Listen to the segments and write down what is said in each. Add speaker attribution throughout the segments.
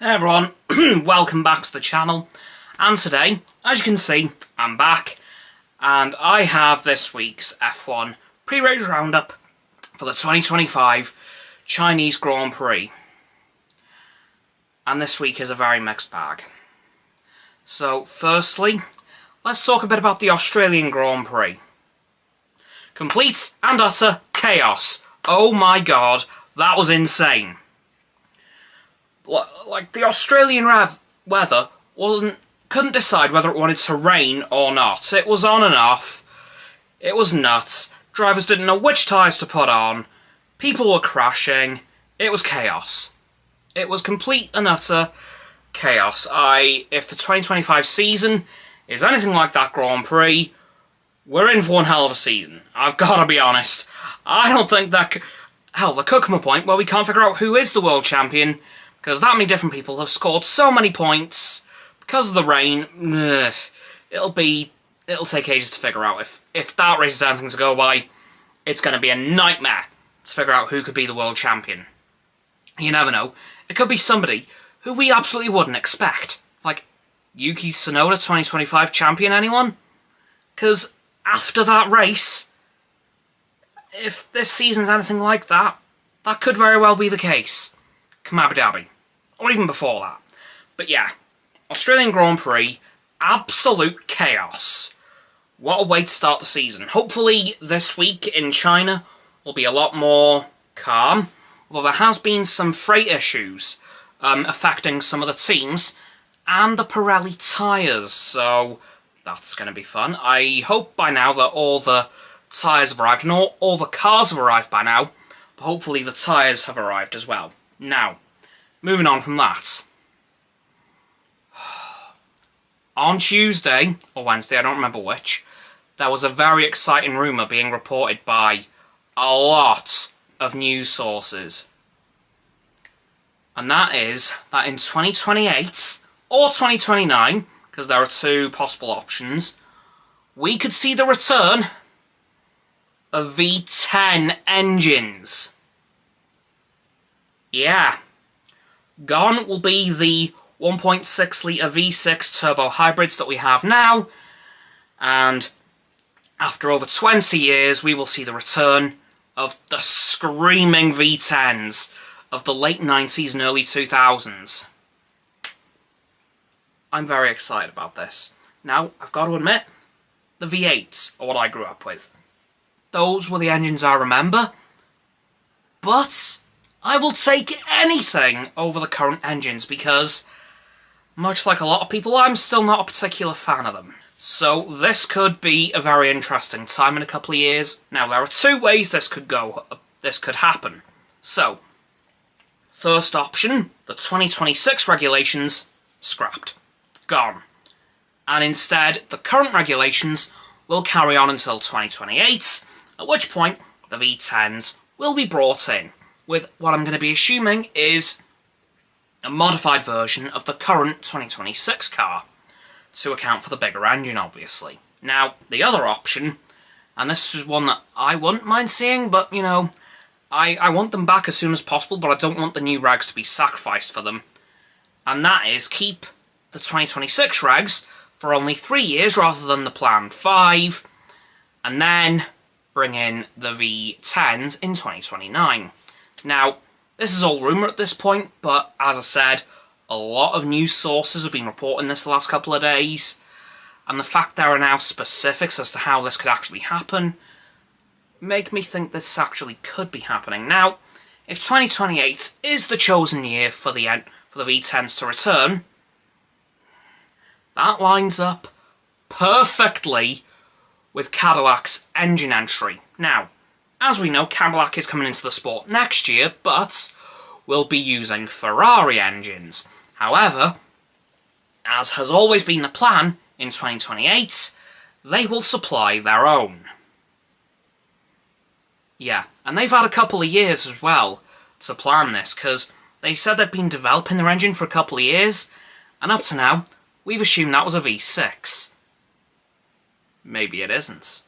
Speaker 1: Hey everyone, welcome back to the channel, and today, as you can see, I'm back, and I have this week's F1 pre-race roundup for the 2025 Chinese Grand Prix. And this week is a very mixed bag. So, firstly, let's talk a bit about the Australian Grand Prix. Complete and utter chaos. Oh my god, that was insane. Like, the Australian weather couldn't decide whether it wanted to rain or not. It was on and off. It was nuts. Drivers didn't know which tyres to put on. People were crashing. It was chaos. It was complete and utter chaos. If the 2025 season is anything like that Grand Prix, we're in for one hell of a season. I've got to be honest. I don't think that... Hell, there could come a point where we can't figure out who is the world champion, because that many different people have scored so many points because of the rain. It'll take ages to figure out. If that race is anything to go by, it's going to be a nightmare to figure out who could be the world champion. You never know. It could be somebody who we absolutely wouldn't expect. Like, Yuki Tsunoda, 2025 champion, anyone? Because after that race, if this season's anything like that, that could very well be the case. Come Abu Dhabi. Or even before that. But yeah, Australian Grand Prix, absolute chaos. What a way to start the season. Hopefully this week in China will be a lot more calm. Although there has been some freight issues affecting some of the teams and the Pirelli tyres. So that's going to be fun. I hope by now that all the tyres have arrived. And all the cars have arrived by now. But hopefully the tyres have arrived as well. Now, moving on from that. On Tuesday, or Wednesday, I don't remember which, there was a very exciting rumour being reported by a lot of news sources. And that is that in 2028, or 2029, because there are two possible options, we could see the return of V10 engines. Yeah. Gone will be the 1.6 litre V6 turbo hybrids that we have now, and after over 20 years we will see the return of the screaming V10s of the late 90s and early 2000s. I'm very excited about this. Now, I've got to admit, the V8s are what I grew up with. Those were the engines I remember, but I will take anything over the current engines because, much like a lot of people, I'm still not a particular fan of them. So this could be a very interesting time in a couple of years. Now, there are two ways this could happen. So, first option, the 2026 regulations, scrapped. Gone. And instead, the current regulations will carry on until 2028, at which point the V10s will be brought in, with what I'm going to be assuming is a modified version of the current 2026 car, to account for the bigger engine, obviously. Now, the other option, and this is one that I wouldn't mind seeing, but, you know, I want them back as soon as possible, but I don't want the new regs to be sacrificed for them, and that is keep the 2026 regs for only 3 years rather than the planned 5, and then bring in the V10s in 2029. Now, this is all rumour at this point, but as I said, a lot of news sources have been reporting this the last couple of days, and the fact there are now specifics as to how this could actually happen make me think this actually could be happening. Now, if 2028 is the chosen year for the V10s to return, that lines up perfectly with Cadillac's engine entry. Now, as we know, Cadillac is coming into the sport next year, but will be using Ferrari engines. However, as has always been the plan, in 2028, they will supply their own. Yeah, and they've had a couple of years as well to plan this, because they said they've been developing their engine for a couple of years, and up to now, we've assumed that was a V6. Maybe it isn't.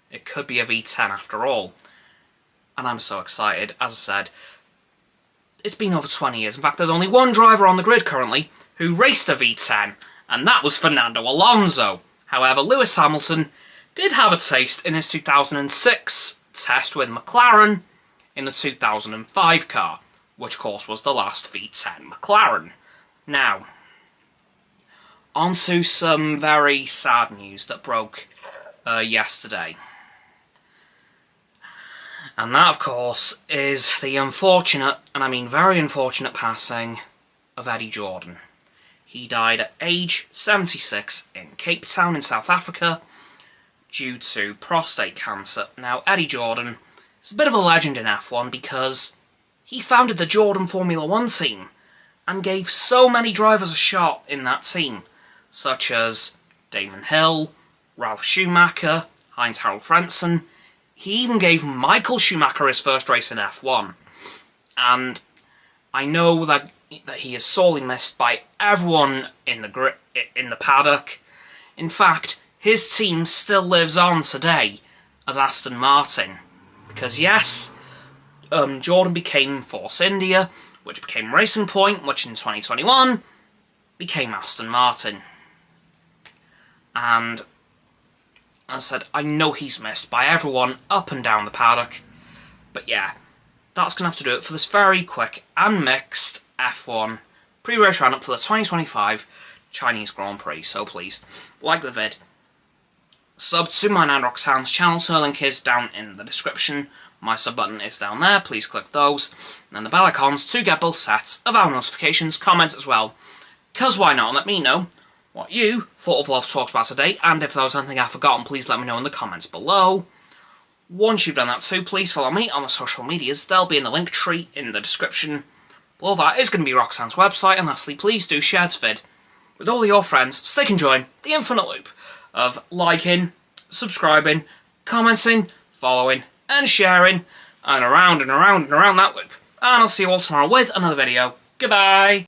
Speaker 1: It could be a V10 after all. And I'm so excited. As I said, it's been over 20 years. In fact, there's only one driver on the grid currently who raced a V10, and that was Fernando Alonso. However, Lewis Hamilton did have a taste in his 2006 test with McLaren in the 2005 car, which of course was the last V10 McLaren. Now, on to some very sad news that broke yesterday. And that, of course, is the unfortunate, and I mean very unfortunate, passing of Eddiejordan. He died at age 76 in Cape Town in South Africa due to prostate cancer. Now, Eddiejordan is a bit of a legend in F1 because he founded the Jordan Formula 1 team and gave so many drivers a shot in that team, such as Damon Hill, Ralf Schumacher, Heinz-Harald Frentzen. He even gave Michael Schumacher his first race in F1. And I know that he is sorely missed by everyone in the paddock. In fact, his team still lives on today as Aston Martin. Because yes, Jordan became Force India, which became Racing Point, which in 2021 became Aston Martin. And as I said, I know he's missed by everyone up and down the paddock. But yeah, that's going to have to do it for this very quick and mixed F1 pre-race roundup for the 2025 Chinese Grand Prix. So please, like the vid, sub to my Nan Roxanne's channel, so the link is down in the description. My sub button is down there, please click those. And then the bell icons to get both sets of our notifications, comment as well. Because why not? Let me know what you thought of what I've talked about today, and if there was anything I've forgotten, please let me know in the comments below. Once you've done that too, please follow me on the social medias. They'll be in the link tree in the description. Below that is going to be Roxanne's website, and lastly, please do share this vid with all of your friends so they can join the infinite loop of liking, subscribing, commenting, following, and sharing, and around and around and around that loop. And I'll see you all tomorrow with another video. Goodbye!